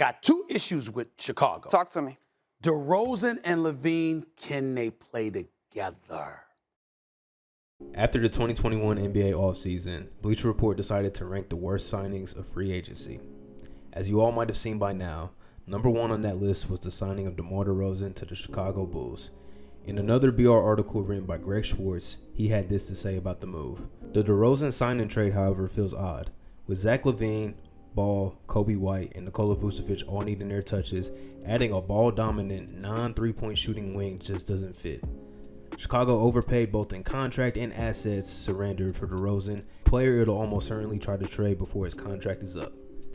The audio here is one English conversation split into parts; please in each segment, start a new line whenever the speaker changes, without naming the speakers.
Got two issues with Chicago.
Talk to me.
DeRozan and Levine, can they play together?
After the 2021 NBA offseason, Bleacher Report decided to rank the worst signings of free agency. As you all might have seen by now, number one on that list was the signing of DeMar DeRozan to the Chicago Bulls. In another BR article written by Greg Schwartz, he had this to say about the move. The DeRozan sign and trade, however, feels odd. With Zach LaVine, Ball, Kobe White, and Nikola Vucevic all needing their touches, adding a ball-dominant, non-3-point shooting wing just doesn't fit. Chicago overpaid both in contract and assets surrendered for DeRozan, player it'll almost certainly try to trade before his contract is up.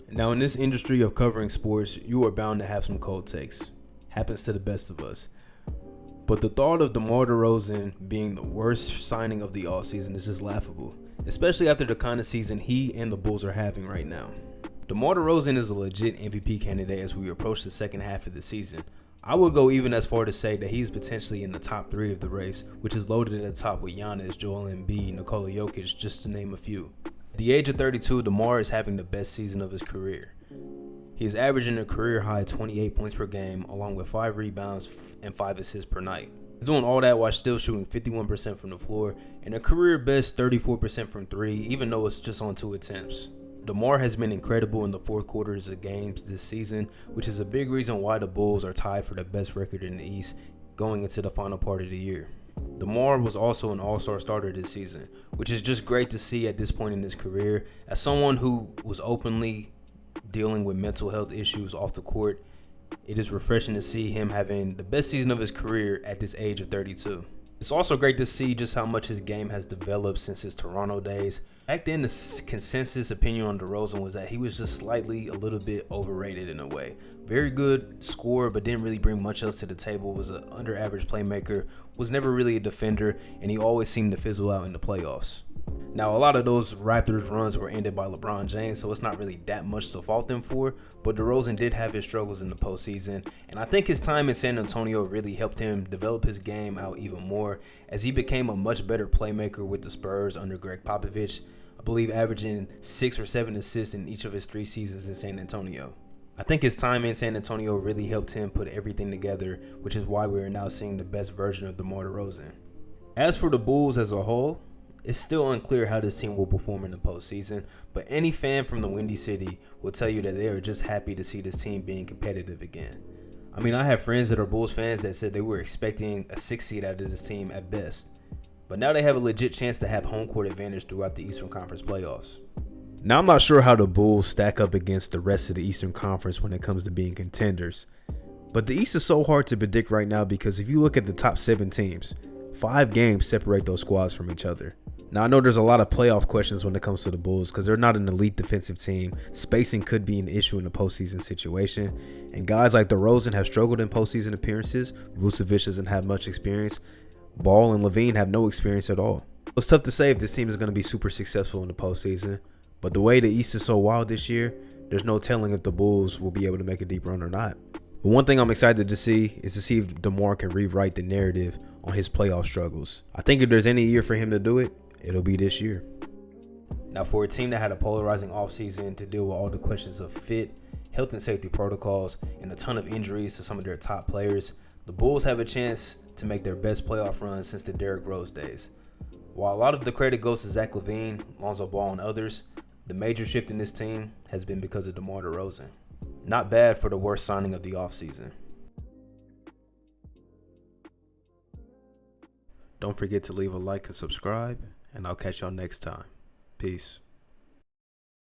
Now, in this industry of covering sports, you are bound to have some cold takes. Happens to the best of us. But the thought of DeMar DeRozan being the worst signing of the offseason is just laughable, especially after the kind of season he and the Bulls are having right now. DeMar DeRozan is a legit MVP candidate as we approach the second half of the season. I would go even as far to say that he's potentially in the top 3 of the race, which is loaded at the top with Giannis, Joel Embiid, Nikola Jokic, just to name a few. At the age of 32, DeMar is having the best season of his career. He is averaging a career-high 28 points per game, along with 5 rebounds and 5 assists per night. He's doing all that while still shooting 51% from the floor and a career-best 34% from 3, even though it's just on 2 attempts. DeMar has been incredible in the fourth quarters of games this season, which is a big reason why the Bulls are tied for the best record in the East going into the final part of the year. DeMar was also an all-star starter this season, which is just great to see at this point in his career. As someone who was openly dealing with mental health issues off the court, it is refreshing to see him having the best season of his career at this age of 32. It's also great to see just how much his game has developed since his Toronto days. Back then, the consensus opinion on DeRozan was that he was just slightly a little bit overrated in a way. Very good scorer, but didn't really bring much else to the table, was an under-average playmaker, was never really a defender, and he always seemed to fizzle out in the playoffs. Now, a lot of those Raptors runs were ended by LeBron James, so it's not really that much to fault them for, but DeRozan did have his struggles in the postseason, and I think his time in San Antonio really helped him develop his game out even more as he became a much better playmaker with the Spurs under Greg Popovich, I believe averaging 6 or 7 assists in each of his 3 seasons in San Antonio. I think his time in San Antonio really helped him put everything together, which is why we are now seeing the best version of DeMar DeRozan. As for the Bulls as a whole, it's still unclear how this team will perform in the postseason, but any fan from the Windy City will tell you that they are just happy to see this team being competitive again. I mean, I have friends that are Bulls fans that said they were expecting a 6 seed out of this team at best, but now they have a legit chance to have home court advantage throughout the Eastern Conference playoffs. Now, I'm not sure how the Bulls stack up against the rest of the Eastern Conference when it comes to being contenders, but the East is so hard to predict right now because if you look at the top 7 teams, 5 games separate those squads from each other. Now, I know there's a lot of playoff questions when it comes to the Bulls because they're not an elite defensive team. Spacing could be an issue in a postseason situation. And guys like DeRozan have struggled in postseason appearances. Vucevic doesn't have much experience. Ball and Levine have no experience at all. It's tough to say if this team is going to be super successful in the postseason. But the way the East is so wild this year, there's no telling if the Bulls will be able to make a deep run or not. But one thing I'm excited to see is to see if DeMar can rewrite the narrative on his playoff struggles. I think if there's any year for him to do it, it'll be this year. Now, for a team that had a polarizing offseason to deal with all the questions of fit, health and safety protocols, and a ton of injuries to some of their top players, the Bulls have a chance to make their best playoff run since the Derrick Rose days. While a lot of the credit goes to Zach LaVine, Lonzo Ball, and others, the major shift in this team has been because of DeMar DeRozan. Not bad for the worst signing of the offseason. Don't forget to leave a like and subscribe, and I'll catch y'all next time. Peace.